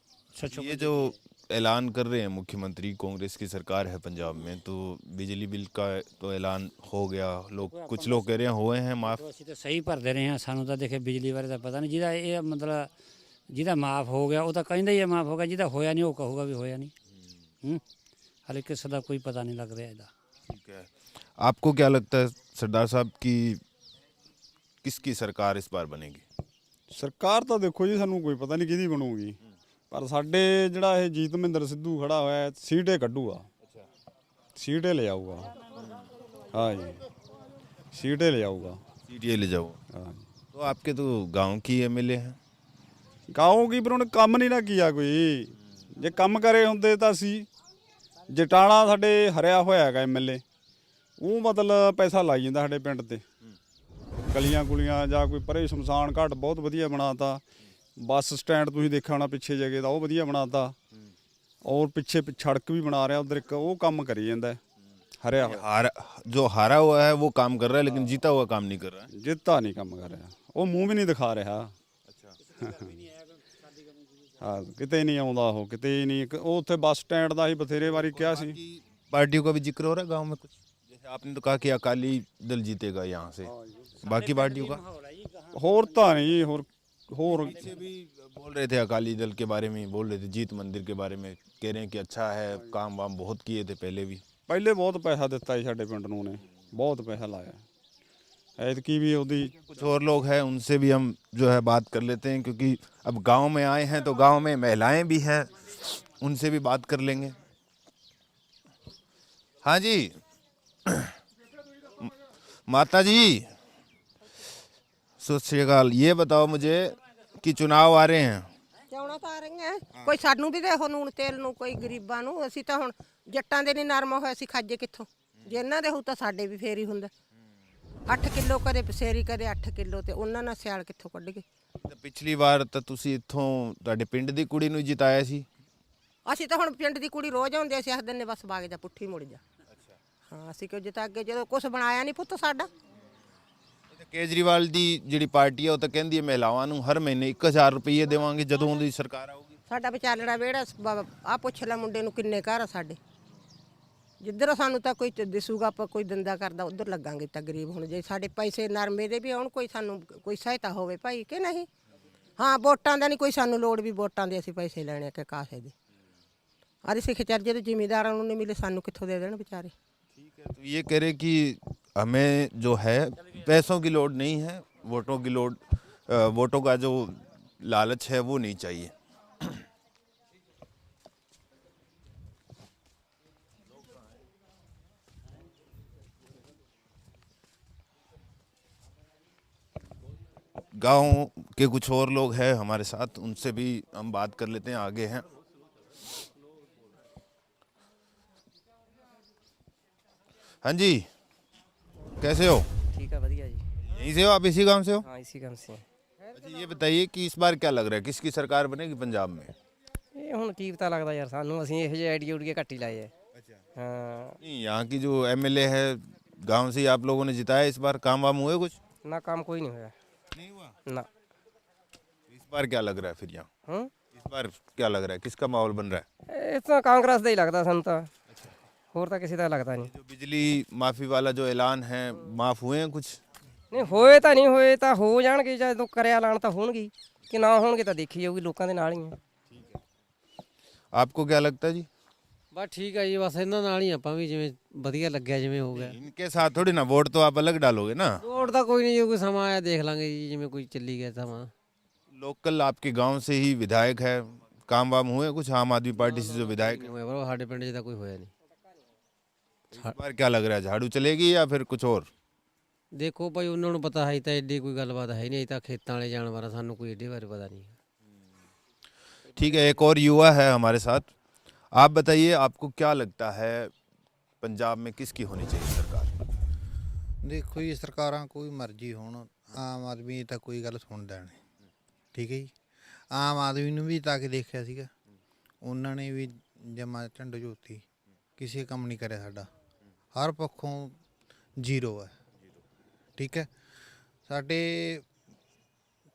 ਸੱਚੋ। ये जो ऐलान कर रहे हैं मुख्यमंत्री, कांग्रेस की सरकार है पंजाब में, तो बिजली बिल का तो ऐलान हो गया, लोग कुछ लोग कह रहे हैं हुए हैं माफ़। ਅਸੀਂ ਤਾਂ ਸਹੀ ਭਰਦੇ ਰਹੇ ਹਾਂ, ਸਾਨੂੰ ਤਾਂ ਦੇਖੇ ਬਿਜਲੀ ਬਾਰੇ ਤਾਂ ਪਤਾ ਨਹੀਂ, ਜਿਹਦਾ ਇਹ ਮਤਲਬ ਜਿਹਦਾ ਮਾਫ ਹੋ ਗਿਆ ਉਹ ਤਾਂ ਕਹਿੰਦਾ ਹੀ ਹੈ ਮਾਫ ਹੋ ਗਿਆ, ਜਿਹਦਾ ਹੋਇਆ ਨਹੀਂ ਉਹ ਕਹੂਗਾ ਵੀ ਹੋਇਆ ਨਹੀਂ। ਹਲੇ ਕਿਸੇ ਦਾ ਕੋਈ ਪਤਾ ਨਹੀਂ ਲੱਗ ਰਿਹਾ ਇਹਦਾ। ठीक है, आपको क्या लगता है सरदार साहब की किसकी सरकार इस बार बनेगी? ਸਰਕਾਰ ਤਾਂ ਦੇਖੋ ਜੀ ਸਾਨੂੰ ਕੋਈ ਪਤਾ ਨਹੀਂ ਕਿਹਦੀ ਬਣੂਗੀ, ਪਰ ਸਾਡੇ ਜਿਹੜਾ ਇਹ ਜੀਤ ਮਹਿੰਦਰ ਸਿੱਧੂ ਖੜਾ ਹੋਇਆ ਹੈ, ਸੀਟੇ ਕੱਢੂਗਾ, ਸੀਟੇ ਲੈ ਜਾਊਗਾ। ਹਾਂ ਜੀ ਸੀਟੇ ਲੈ ਜਾਊਗਾ। सीट ये ले जाओ। ਹਾਂ तो आपके तो गांव की एमएलए हैं। ਗਾਉਂ ਕੀ, ਪਰ ਉਹਨੇ ਕੰਮ ਨਹੀਂ ਨਾ ਕੀਆ ਕੋਈ, ਜੇ ਕੰਮ ਕਰੇ ਹੁੰਦੇ ਤਾਂ ਅਸੀਂ ਜਟਾਣਾ ਸਾਡੇ ਹਰਿਆ ਹੋਇਆ ਹੈਗਾ ਐਮਐਲਏ, ਉਹ ਮਤਲਬ ਪੈਸਾ ਲਾਈ ਜਾਂਦਾ ਸਾਡੇ ਪਿੰਡ ਤੇ, ਗਲੀਆਂ ਗੁਲੀਆਂ ਜਾਂ ਕੋਈ ਪਰੇ ਸ਼ਮਸ਼ਾਨ ਘਾਟ ਬਹੁਤ ਵਧੀਆ ਬਣਾਤਾ, ਬੱਸ ਸਟੈਂਡ ਤੁਸੀਂ ਦੇਖਿਆ ਹੋਣਾ ਪਿੱਛੇ ਜਗ੍ਹਾ ਦਾ ਉਹ ਵਧੀਆ ਬਣਾਤਾ, ਔਰ ਪਿੱਛੇ ਸੜਕ ਵੀ ਬਣਾ ਰਿਹਾ ਉਧਰ ਇੱਕ, ਉਹ ਕੰਮ ਕਰੀ ਜਾਂਦਾ ਹੈ, ਹਰਿਆ ਹੋਇਆ। जो हारा हुआ है वो काम कर रहा है, लेकिन जीता हुआ काम नहीं कर रहा है। ਜਿੱਤਾ ਨਹੀਂ ਕੰਮ ਕਰ ਰਿਹਾ, ਉਹ ਮੂੰਹ ਵੀ ਨਹੀਂ ਦਿਖਾ ਰਿਹਾ। ਹਾਂ ਕਿਤੇ ਨਹੀਂ ਆਉਂਦਾ ਉਹ, ਕਿਤੇ ਹੀ ਨਹੀਂ, ਉਹ ਉੱਥੇ ਬੱਸ ਸਟੈਂਡ ਦਾ ਹੀ ਬਥੇਰੇ ਵਾਰੀ ਕਿਹਾ ਸੀ। पार्टियों का भी जिक्र हो रहा है गांव में कुछ, जैसे आपने तो कहा कि अकाली दल जीतेगा यहाँ से, बाकी पार्टियों का? ਹੋਰ ਤਾਂ ਨਹੀਂ, ਹੋਰ पीछे भी बोल रहे थे अकाली दल के बारे में, बोल रहे थे जीत मंदिर के बारे में, कह रहे हैं कि अच्छा है, काम वाम बहुत किए थे पहले भी। ਪਹਿਲੇ ਬਹੁਤ ਪੈਸਾ ਦਿੱਤਾ ਸੀ ਸਾਡੇ ਪਿੰਡ ਨੂੰ ਨੇ, ਬਹੁਤ ਪੈਸਾ ਲਾਇਆ ਐਤਕੀ ਵੀ ਉਹਦੀ कुछ और लोग हैं उनसे भी हम जो है बात कर लेते हैं, क्योंकि अब गांव में आए हैं तो गांव में महिलाएं भी हैं, उनसे भी बात कर लेंगे। हाँ जी माता जी सत श्री अकाल, ये बताओ मुझे कि चुनाव आ रहे हैं, ਚੋਣਾਂ ਤਾਂ ਆ ਰਹੀਆਂ, ਕੋਈ ਸਾਨੂੰ ਵੀ ਦੇਖੋ ਨੂਣ ਤੇਲ ਨੂੰ, ਕੋਈ ਗਰੀਬਾਂ ਨੂੰ। ਅਸੀਂ ਤਾਂ ਹੁਣ ਜੱਟਾਂ ਦੇ ਨਹੀਂ ਨਰਮ ਹੋਏ, ਅਸੀਂ ਖਾਜੇ ਕਿੱਥੋਂ? ਜੇ ਇਹਨਾਂ ਦੇ ਹੋਊ ਤਾਂ ਸਾਡੇ ਵੀ ਫੇਰ ਹੀ ਹੁੰਦਾ। 8 ਕਿਲੋ ਕਦੇ ਪਸੇਰੀ ਕਦੇ 8 ਕਿਲੋ, ਤੇ ਉਹਨਾਂ ਨਾਲ ਸਿਆਲ ਕਿੱਥੋਂ ਕੱਢ ਗਏ? ਤੇ ਪਿਛਲੀ ਵਾਰ ਤਾਂ ਤੁਸੀਂ ਇੱਥੋਂ ਤੁਹਾਡੇ ਪਿੰਡ ਦੀ ਕੁੜੀ ਨੂੰ ਜਿਤਾਇਆ ਸੀ। ਅਸੀਂ ਤਾਂ ਹੁਣ ਪਿੰਡ ਦੀ ਕੁੜੀ ਰੋਜ਼ ਆਉਂਦੇ, ਅਸੀਂ ਆਖਦੇ ਨੇ ਬਸ ਬਾਗ ਜਾ ਪੁੱਠੀ ਮੁੜ ਜਾ। ਹਾਂ ਅਸੀਂ ਕਿਉਂ ਜਿਤਾ ਅੱਗੇ, ਜਦੋਂ ਕੁਝ ਬਣਾਇਆ ਨਹੀਂ ਪੁੱਤ ਸਾਡਾ। ਤੇ ਕੇਜਰੀਵਾਲ ਦੀ ਜਿਹੜੀ ਪਾਰਟੀ ਹੈ ਉਹ ਤਾਂ ਕਹਿੰਦੀ ਹੈ ਮਹਿਲਾਵਾਂ ਨੂੰ ਹਰ ਮਹੀਨੇ 1000 ਰੁਪਏ ਦੇਵਾਂਗੇ ਜਦੋਂ ਉਹਦੀ ਸਰਕਾਰ ਆਊਗੀ। ਸਾਡਾ ਵਿਚਾਲੜਾ ਵਿਹੜਾ ਆ ਪੁੱਛ ਲੈ ਮੁੰਡੇ ਨੂੰ ਕਿੰਨੇ ਘਰ ਆ ਸਾਡੇ। ਜਿੱਧਰ ਸਾਨੂੰ ਤਾਂ ਕੋਈ ਦਿਸੂਗਾ ਆਪਾਂ ਕੋਈ ਦੰਦਾ ਕਰਦਾ ਉਧਰ ਲੱਗਾਂਗੇ ਤਾਂ ਗਰੀਬ। ਹੁਣ ਜੇ ਸਾਡੇ ਪੈਸੇ ਨਰਮੇ ਦੇ ਵੀ ਆਉਣ, ਕੋਈ ਸਾਨੂੰ ਕੋਈ ਸਹਾਇਤਾ ਹੋਵੇ ਭਾਈ ਕਿ ਨਹੀਂ। ਹਾਂ ਵੋਟਾਂ ਦਾ ਨਹੀਂ ਕੋਈ ਸਾਨੂੰ ਲੋੜ ਵੀ, ਵੋਟਾਂ ਦੇ ਅਸੀਂ ਪੈਸੇ ਲੈਣੇ ਕਿ ਕਾਸੇ ਦੇ। ਅਰੇ ਸਿੱਖ ਚਰਜੇ ਦੇ ਜ਼ਿਮੀਂਦਾਰਾਂ ਨੂੰ ਨਹੀਂ ਮਿਲੇ, ਸਾਨੂੰ ਕਿੱਥੋਂ ਦੇ ਦੇਣ ਵਿਚਾਰੇ। ठीक है, तो ये कह रहे कि हमें जो है पैसों की लोड नहीं है, वोटों की लोड, वोटों का जो लालच है वो नहीं चाहिए। गांव के कुछ और लोग हैं हमारे साथ, उनसे भी हम बात कर लेते हैं, आगे हैं। हाँ जी कैसे हो? ठीक है बढ़िया जी। यहीं से हो आप, इसी गांव से हो? हाँ इसी काम से। अच्छा ये बताइए कि इस बार क्या लग रहा है, किसकी सरकार बनेगी पंजाब में? ਇਹ ਹੁਣ ਕੀ ਪਤਾ ਲੱਗਦਾ ਯਾਰ ਸਾਨੂੰ, ਅਸੀਂ ਇਹੋ ਜਿਹੇ ਆਈਡੀਆ ਉਡੀਆ ਘੱਟ ਹੀ ਲਾਏ ਐ। ਹਾਂ नहीं, यहाँ की जो एमएलए है गांव से ही आप लोगों ने जिताया, इस बार काम वाम हुए कुछ? ਨਾ ਕੰਮ ਕੋਈ ਨਹੀਂ ਹੋਇਆ नहीं हुआ। ਨਾ। इस बार क्या लग रहा है फिर यहाँ? ਹੂੰ इस बार क्या लग रहा है, किसका माहौल बन रहा है? ਇਹ ਤਾਂ ਕਾਂਗਰਸ ਦਾ ਹੀ ਲੱਗਦਾ ਸਾਨੂੰ ਤਾਂ, ਹੋਰ ਤਾਂ ਕਿਸੇ ਦਾ ਲੱਗਦਾ ਨਹੀਂ। जो बिजली माफी वाला जो ऐलान है, माफ हुए हैं कुछ? ਨਹੀਂ ਹੋਏ ਤਾਂ ਨਹੀਂ ਹੋਏ, ਤਾਂ ਹੋ ਜਾਣਗੇ ਜਦੋਂ ਕਰਿਆ ਐਲਾਨ ਤਾਂ ਹੋਣਗੇ, ਕਿ ਨਾ ਹੋਣਗੇ ਤਾਂ ਦੇਖੀ ਜਾਊਗੀ, ਲੋਕਾਂ ਦੇ ਨਾਲ ਹੀ ਆ। आपको क्या लगता है जी? ਬਸ ਠੀਕ ਹੈ ਜੀ, ਬਸ ਇਹਨਾਂ ਨਾਲ ਹੀ ਆਪਾਂ ਵੀ ਜਿਵੇਂ ਵਧੀਆ ਲੱਗਿਆ ਜਿਵੇਂ ਹੋ ਗਿਆ। इनके साथ थोड़ी ना, वोट तो आप अलग डालोगे ना। ਵੋਟ ਤਾਂ ਕੋਈ ਨਹੀਂ, ਜੇ ਕੋਈ ਸਮਾਂ ਆਇਆ ਦੇਖ ਲਾਂਗੇ ਜੀ, ਜਿਵੇਂ ਕੋਈ ਚੱਲੀ ਗਿਆ ਸਮਾਂ। लोकल आपके गांव से ही विधायक है, काम वाम हुए कुछ आम आदमी पार्टी से जो विधायक है? ਹੋਇਆ ਬਰੋ ਸਾਡੇ ਪਿੰਡ 'ਚ ਤਾਂ ਕੋਈ ਹੋਇਆ ਨਹੀਂ। इस बार क्या लग रहा है, झाड़ू चलेगी या फिर कुछ और? ਦੇਖੋ ਭਾਈ ਉਹਨਾਂ ਨੂੰ ਪਤਾ ਹੈ, ਤਾਂ ਐਡੀ ਕੋਈ ਗੱਲਬਾਤ ਹੈ नहीं, ਤਾਂ ਖੇਤਾਂ ਵਾਲੇ ਜਾਨਵਰਾਂ ਸਾਨੂੰ ਕੋਈ ਐਡੇ ਬਾਰੇ ਪਤਾ नहीं। ठीक है, एक और युवा है हमारे साथ, आप बताइए आपको क्या लगता है पंजाब में किसकी होनी चाहिए सरकार? ਦੇਖੋ ਜੀ ਸਰਕਾਰਾਂ ਕੋਈ ਮਰਜ਼ੀ ਹੋਣ, ਆਮ ਆਦਮੀ ਤਾਂ ਕੋਈ ਗੱਲ ਸੁਣਦਾ ਨਹੀਂ। ਠੀਕ ਹੈ ਜੀ, ਆਮ ਆਦਮੀ ਨੂੰ ਵੀ ਤਾਂ ਕਿ ਦੇਖਿਆ ਸੀਗਾ, ਉਹਨਾਂ ਨੇ ਵੀ ਜਮਾ ਝੰਡ ਜੋਤੀ, ਕਿਸੇ ਕੰਮ ਨਹੀਂ ਕਰਿਆ ਸਾਡਾ, ਹਰ ਪੱਖੋਂ ਜ਼ੀਰੋ ਹੈ। ਠੀਕ ਹੈ, ਸਾਡੇ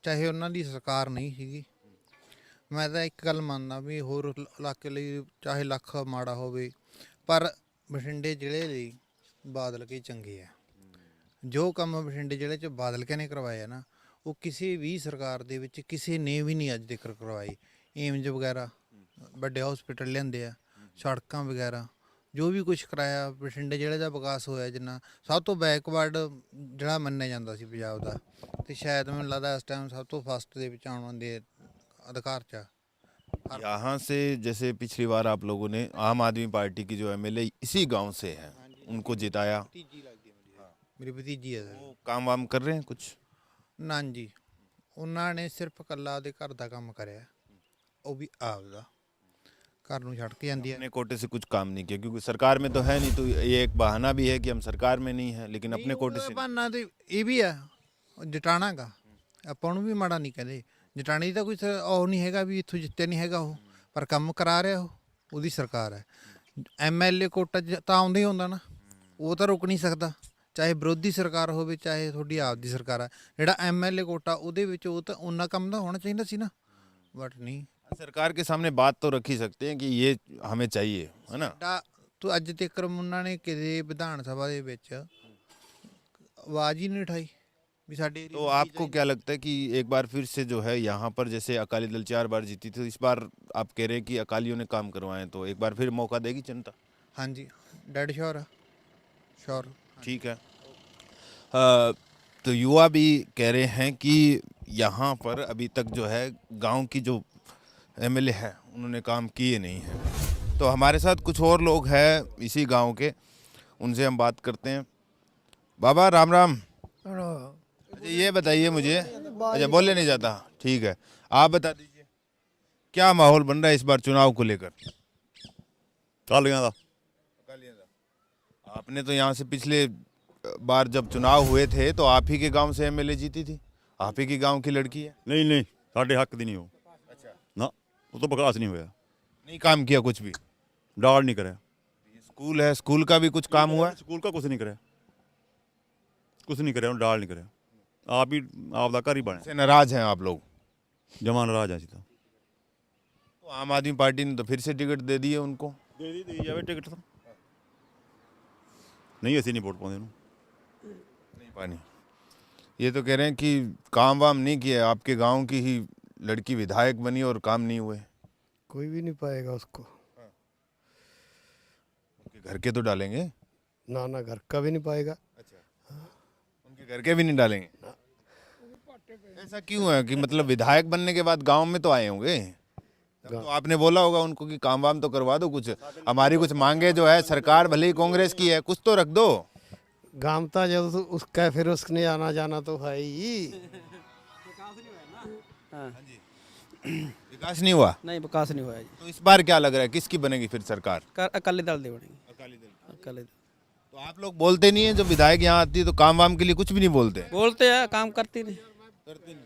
ਚਾਹੇ ਉਹਨਾਂ ਦੀ ਸਰਕਾਰ ਨਹੀਂ ਸੀਗੀ, ਮੈਂ ਤਾਂ ਇੱਕ ਗੱਲ ਮੰਨਦਾ ਵੀ ਹੋਰ ਇਲਾਕੇ ਲਈ ਚਾਹੇ ਲੱਖ ਮਾੜਾ ਹੋਵੇ, ਪਰ ਬਠਿੰਡੇ ਜ਼ਿਲ੍ਹੇ ਲਈ ਬਾਦਲ ਕੇ ਚੰਗੇ ਆ। ਜੋ ਕੰਮ ਬਠਿੰਡੇ ਜ਼ਿਲ੍ਹੇ 'ਚ ਬਾਦਲ ਕੇ ਨੇ ਕਰਵਾਇਆ ਨਾ, ਉਹ ਕਿਸੇ ਵੀ ਸਰਕਾਰ ਦੇ ਵਿੱਚ ਕਿਸੇ ਨੇ ਵੀ ਨਹੀਂ ਅੱਜ ਤੱਕ ਕਰਵਾਈ। ਏਮਜ਼ ਵਗੈਰਾ, ਵੱਡੇ ਹਸਪੀਟਲ ਲਿਆਂਦੇ ਆ, ਸੜਕਾਂ ਵਗੈਰਾ, ਜੋ ਵੀ ਕੁਝ ਕਰਾਇਆ, ਬਠਿੰਡੇ ਜ਼ਿਲ੍ਹੇ ਦਾ ਵਿਕਾਸ ਹੋਇਆ ਜਿੰਨਾ, ਸਭ ਤੋਂ ਬੈਕਵਰਡ ਜਿਹੜਾ ਮੰਨਿਆ ਜਾਂਦਾ ਸੀ ਪੰਜਾਬ ਦਾ, ਤੇ ਸ਼ਾਇਦ ਮੈਨੂੰ ਲੱਗਦਾ ਇਸ ਟਾਈਮ ਸਭ ਤੋਂ ਫਸਟ ਦੇ ਵਿੱਚ ਆਉਣ ਦੇ अधिकार चा। यहाँ से जैसे पिछली बार आप लोगों ने आम आदमी पार्टी की जो एमएलए इसी गांव से हैं उनको जिताया, मेरी भतीजी है सर। वो काम वाम कर रहे हैं कुछ? ना जी, उन्होंने सिर्फ कला दे घर का काम कराया, वो भी आपदा घर नूं छड़ के जांदी है। अपने कोटे से कुछ काम नहीं किया, क्योंकि सरकार में तो है नहीं, तो ये एक बहाना भी है कि हम सरकार में नहीं है, लेकिन अपने कोटे से। बहाना तो ये भी है, जटाना का ਆਪਾਂ ਨੂੰ ਵੀ ਮਾੜਾ ਨਹੀਂ ਕਹਿੰਦੇ, ਜਟਾਣੀ ਦਾ ਕੋਈ ਉਹ ਨਹੀਂ ਹੈਗਾ ਵੀ ਇੱਥੋਂ ਜਿੱਤੇ ਨਹੀਂ ਹੈਗਾ ਉਹ, ਪਰ ਕੰਮ ਕਰਾ ਰਿਹਾ ਉਹ, ਉਹਦੀ ਸਰਕਾਰ ਹੈ। ਐਮਐਲਏ ਕੋਟਾ ਤਾਂ ਆਉਂਦਾ ਹੀ ਹੁੰਦਾ ਨਾ, ਉਹ ਤਾਂ ਰੁਕ ਨਹੀਂ ਸਕਦਾ, ਚਾਹੇ ਵਿਰੋਧੀ ਸਰਕਾਰ ਹੋਵੇ ਚਾਹੇ ਤੁਹਾਡੀ ਆਪ ਦੀ ਸਰਕਾਰ ਹੈ। ਜਿਹੜਾ ਐਮਐਲਏ ਕੋਟਾ ਉਹਦੇ ਵਿੱਚ ਉਹ ਤਾਂ ਉਹਨਾਂ ਕੰਮ ਦਾ ਹੋਣਾ ਚਾਹੀਦਾ ਸੀ ਨਾ, ਬਟ ਨਹੀਂ। सरकार के सामने बात तो रख ही सकते हैं कि ये हमें चाहिए, है ना। तो ਅੱਜ ਤੱਕ ਉਹਨਾਂ ਨੇ ਕਿਸੇ ਵਿਧਾਨ ਸਭਾ ਦੇ ਵਿੱਚ ਆਵਾਜ਼ ਹੀ ਨਹੀਂ ਉਠਾਈ ਵੀ ਸਾਡੇ। तो आपको क्या लगता है कि एक बार फिर से जो है यहाँ पर, जैसे अकाली दल 4 बार जीती थी, इस बार आप कह रहे हैं कि अकालियों ने काम करवाए, तो एक बार फिर मौका देगी जनता? हाँ जी, डेड श्योर है, श्योर ठीक है। तो युवा भी कह रहे हैं कि यहाँ पर अभी तक जो है गांव की जो एमएलए है उन्होंने काम किए नहीं हैं। तो हमारे साथ कुछ और लोग हैं इसी गांव के, उनसे हम बात करते हैं। बाबा राम राम। अच्छा ये बताइए मुझे, अच्छा बोलने नहीं जाता, ठीक है, आप बता दीजिए क्या माहौल बन रहा है इस बार चुनाव को लेकर? कालियां दा आपने तो यहाँ से पिछले बार जब चुनाव हुए थे तो आप ही के गांव से एमएलए जीती थी, आप ही के गांव की लड़की है। नहीं नहीं साढ़े हक दी नहीं हो। अच्छा। ना वो तो विकास नहीं होया, नहीं काम किया कुछ भी, डाल नहीं करे। स्कूल है, स्कूल का भी कुछ काम हुआ है? स्कूल का कुछ नहीं करे, कुछ नहीं करे, डाल नहीं करे। आप ही आप दा घर ही बने से नाराज हैं आप लोग? जमा नाराज है। तो आम आदमी पार्टी ने तो फिर से टिकट दे दी है उनको। दे दी जावे टिकट तो नहीं, ऐसे नहीं वोट पाते नहीं पानी। ये तो कह रहे हैं कि काम वाम नहीं किया, आपके गांव की ही लड़की विधायक बनी और काम नहीं हुए। कोई भी नहीं पाएगा उसको। उनके घर के तो डालेंगे ना ना, घर का भी नहीं पाएगा। उनके घर के भी नहीं डालेंगे। ऐसा क्यों है कि मतलब विधायक बनने के बाद गांव में तो आए होंगे, तब तो आपने बोला होगा उनको कि काम वाम तो करवा दो, कुछ हमारी कुछ मांगे जो है, सरकार भले ही कांग्रेस की है, कुछ तो रख दो। गामता जब तो उसका फिर उसने आना जाना तो है ही। विकास नहीं हुआ? नहीं विकास नहीं हुआ जी। तो इस बार क्या लग रहा है किसकी बनेगी फिर सरकार? अकाली दल दी बनेगी। अकाली दल। तो आप लोग बोलते नहीं है, जब विधायक यहाँ आती है तो काम वाम के लिए कुछ भी नहीं बोलते? बोलते हैं, काम करती नहीं।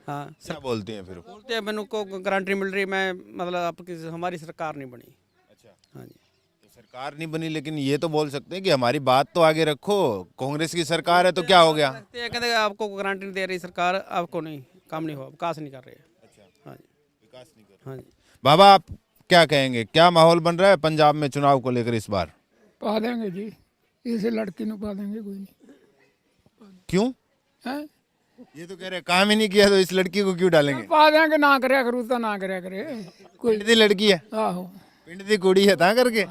हाँ क्या बोलते हैं फिर? बोलते हैं मैंने को गारंटी मिल रही, मैं मतलब आपकी हमारी सरकार नहीं बनी। अच्छा। हाँ जी। तो सरकार नहीं बनी, लेकिन ये तो बोल सकते हैं कि हमारी बात तो आगे रखो, कांग्रेस की सरकार है तो क्या हो गया? कहते हैं आपको गारंटी नहीं दे रही सरकार, आपको नहीं काम नहीं हुआ, विकास नहीं कर रही है। अच्छा। हाँ जी, विकास नहीं कर हाँ जी। बाबा आप क्या कहेंगे, क्या माहौल बन रहा है पंजाब में चुनाव को लेकर इस बार? पा देंगे जी, इसे लड़की ਨੂੰ पा देंगे। कोई नहीं। क्यों? हैं? ये तो कह रहे काम ही नहीं किया तो इस लड़की को क्यों डालेंगे? पा देंगे, ना करया करू तो ना करया करे। कोई पिंड दी लड़की है, आहो पिंड दी कुड़ी है ता करके।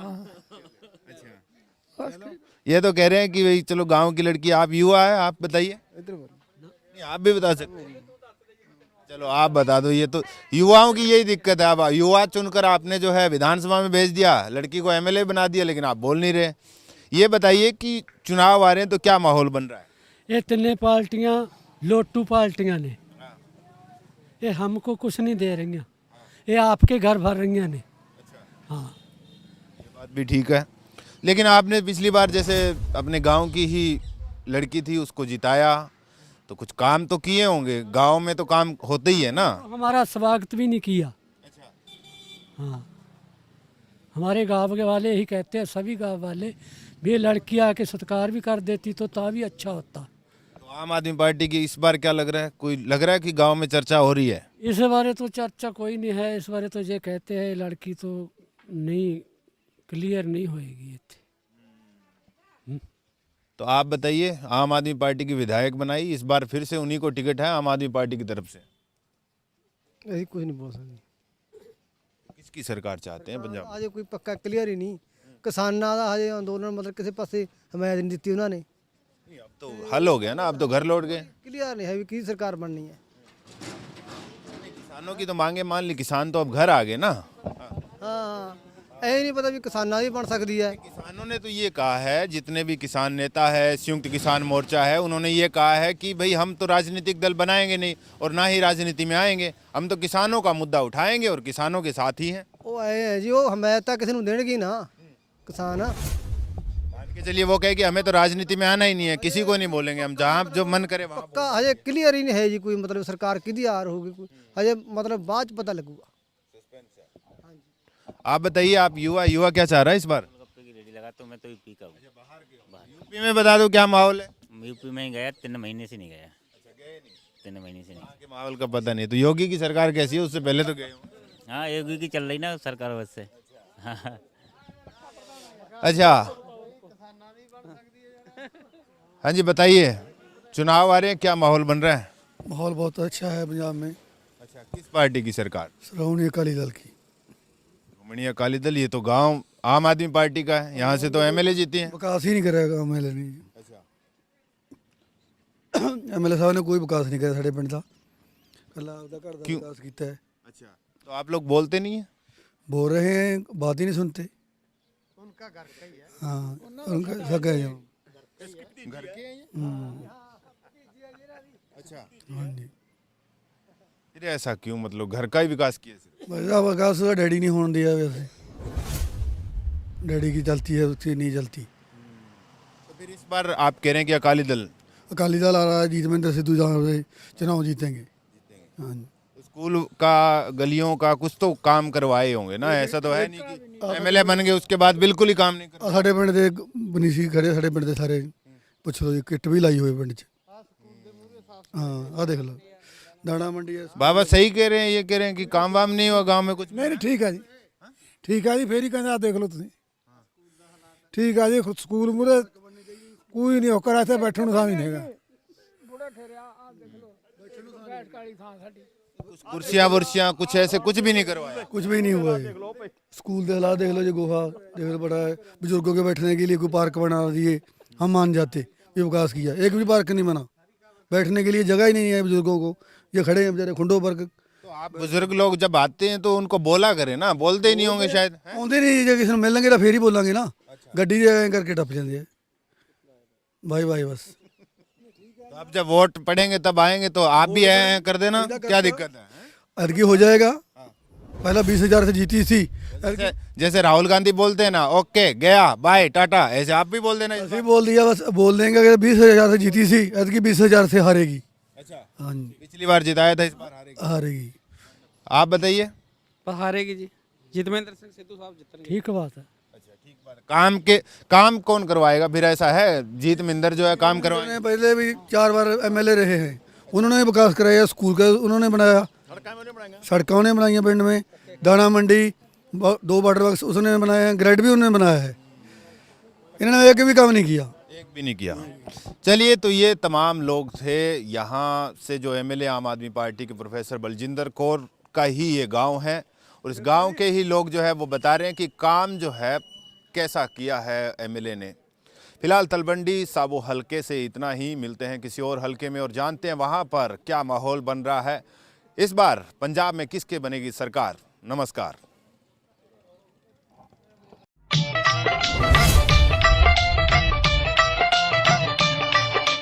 अच्छा। ये तो कह रहे हैं कि भाई चलो गांव की लड़की, आप युवा है, आप बताइए। नहीं आप भी बता सकते हैं, चलो आप बता दो। ये तो युवाओं की यही दिक्कत है, अब युवा चुनकर आपने जो है विधानसभा में भेज दिया, लड़की को एमएलए बना दिया, लेकिन आप बोल नहीं रहे। ये बताइए कि चुनाव आ रहे हैं तो क्या माहौल बन रहा है? ये तीन पार्टियां लोटू पार्टियां ने, ये हमको कुछ नहीं दे रही हैं, ये आपके घर भर रही हैं ने। हाँ ये बात भी ठीक है, लेकिन आपने पिछली बार जैसे अपने गांव की ही लड़की थी उसको जिताया, तो कुछ काम तो किए होंगे, गांव में तो काम होते ही है ना। हमारा स्वागत भी नहीं किया। हाँ हमारे गांव के वाले ही कहते हैं, सभी गांव वाले भी, लड़की आके सत्कार भी कर देती तो ता भी अच्छा होता। तो आम आदमी पार्टी की इस बार क्या लग रहा है, कोई लग रहा है कि गांव में चर्चा हो रही है? इस बारे तो चर्चा कोई नहीं है, इस बारे तो ये कहते हैं लड़की तो नहीं क्लियर नहीं होएगी। तो आप बताइए, आम आदमी पार्टी की विधायक बनाई, इस बार फिर से उन्हीं को टिकट है आम आदमी पार्टी की तरफ से? ऐसी कुछ नहीं बोल सकते। किसकी सरकार चाहते हैं पंजाब? अजे कोई पक्का क्लियर ही नहीं, किसानां ਦਾ ਹਜੇ ਅੰਦੋਲਨ मतलब किसी पासे हमायत नहीं ਦਿੱਤੀ ਉਹਨਾਂ ਨੇ। अब तो हल हो गया ना, अब तो घर लौट गए। क्लियर नहीं है भी की सरकार बननी है। किसानों की तो मांगे मान ली, किसान तो अब घर आ गए ना। हाँ ऐ नहीं पता भी किसानां भी बन सकती है। किसानों ने तो ये कहा है, जितने भी किसान नेता है, संयुक्त किसान मोर्चा है, उन्होंने ये कहा है कि भाई हम तो राजनीतिक दल बनाएंगे नहीं और ना ही राजनीति में आएंगे, हम तो किसानों का मुद्दा उठाएंगे और किसानों के साथ ही हैं। वो ऐ है जी, वो हमायत ਤਾਂ ਕਿਸੇ ਨੂੰ ਦੇਣਗੇ ਨਾ किसान। मान के चलिए वो कहे कि हमें तो राजनीति में आना ही नहीं है, किसी को नहीं बोलेंगे, हम जहाँ जो मन करे वहाँ पक्का हजे क्लियर ही नहीं है जी, कोई मतलब सरकार किहदी आ होगी कोई हजे मतलब बाद च पता लगूगा। आप बताइए, आप युवा क्या चाह रहा है इस बार? तो मैं तो यूपी का हूँ। यूपी में बता दो क्या माहौल है? यूपी में ही गया, 3 महीने से नहीं गया। 3 महीने से नहीं। माहौल का पता नहीं। तो योगी की सरकार कैसी है, उससे पहले तो गए होंगे। हाँ योगी की चल रही ना सरकार बस से। हाँ। अच्छा हाँ जी बताइए, चुनाव आ रहे हैं, क्या माहौल बन रहा है? माहौल बहुत अच्छा है पंजाब में। अच्छा, किस पार्टी की सरकार? श्रोमणी अकाली दल की। श्रोमणी अकाली दल, ये तो गांव आम आदमी पार्टी का है, यहाँ से तो एमएलए जीती हैं। विकास ही नहीं करेगा एमएलए नहीं। अच्छा, एमएलए साहब ने कोई विकास नहीं किया साढ़े पिंड का, कला आपदा घर का विकास किया है। अच्छा, तो आप लोग बोलते नहीं है? बोल रहे हैं, बात ही नहीं सुनते। उनका घर का ही है। हाँ, उनका सगा है। घर के हैं ये? अच्छा, हाँ जी। फिर ऐसा क्यों, मतलब घर का ही विकास किया सिर्फ? वैसा विकास उसका डैडी नहीं होने दिया, वैसे डैडी की चलती है, उसकी नहीं चलती। तो फिर इस बार आप कह रहे हैं कि अकाली दल आ रहा है, जीतमिंदर सिद्धू जहाँ से चुनाव जीतेंगे। हाँ जी। स्कूल का, गलियों का कुछ तो काम करवाए होंगे ना, ऐसा तो है नहीं कि एमएलए बन गए उसके बाद बिल्कुल ही काम नहीं कर। साढ़े पिंड के बनीसी खड़े, साढ़े पिंड के सारे पुछ लो जी, किट भी लाई हुई पिंड च। हाँ, आ देख लो दाना मंडी है। बाबा सही कह रहे हैं, ये कह रहे हैं कि काम वाम नहीं हुआ गांव में कुछ? नहीं ठीक है जी, ठीक है जी, फिर ही कहते आ देख लो तुम। ठीक है जी, स्कूल मुरे कोई नहीं होकर ऐसे बैठने ਨੂੰ ਥਾਂ ਹੀ ਨਹੀਂਗਾ। कुर्सियां वुर्सियां कुछ ऐसे कुछ भी नहीं करवाया? कुछ भी नहीं हुआ है। स्कूल के हालात देख लो जी, गोहा देख लो बड़ा है। बुजुर्गों के बैठने के लिए कोई पार्क बना दिए, हम मान जाते ये विकास किया। एक भी पार्क नहीं बना, बैठने के लिए जगह ही नहीं है बुजुर्गों को, ये खड़े हैं बेचारे खुंडो पर। तो आप बुजुर्ग लोग जब आते हैं तो उनको बोला करें ना, बोलते ही नहीं होंगे शायद। आते नहीं, जो किसी ने मिलेंगे तो फिर ही बोलेंगे ना। गड्डी करके टप जाते हैं भाई भाई बस। तो आप जब वोट पड़ेंगे तब आएंगे तो आप भी आए कर देना, क्या दिक्कत है? अरकी हो जाएगा। पहला 20,000 से जीती थी। जैसे राहुल गांधी बोलते हैं ना, ओके गया बाय टाटा, ऐसे आप भी बोल देना। ऐसे ही बोल दिया, बस बोल देंगे। अगर 20,000 से जीती थी, अरकी 20,000 से हारेगी। अच्छा, हाँ जी, पिछली बार जिताया था, इस बार हारेगी। आप बताइए। हारेगी जी, जीतमिंदर सिंह सिद्धू साहब जीतेंगे। ठीक बात है। काम कौन करवाएगा फिर? ऐसा है जीतमिंदर जो है काम करवाएंगे? पहले भी 4 बार एमएलए रहे हैं, उन्होंने विकास कराया। स्कूल का उन्होंने बनाया, सड़कें उन्होंने बनाई पिंड में, दाना मंडी 2 वाटर वर्क्स उसने बनाए हैं, ग्रेड भी उन्होंने बनाया है। इन्होंने एक भी काम नहीं किया, एक भी नहीं किया। चलिए, तो ये तमाम लोग थे यहाँ से जो एमएलए आम आदमी पार्टी के प्रोफेसर बलजिंदर कौर का ही ये गांव है, और इस गांव के ही लोग जो है वो बता रहे हैं कि काम जो है कैसा किया है एमएलए ने। फिलहाल तलवंडी साबो हलके से इतना ही। मिलते हैं किसी और हलके में और जानते हैं वहाँ पर क्या माहौल बन रहा है। इस बार पंजाब में किसके बनेगी सरकार। नमस्कार।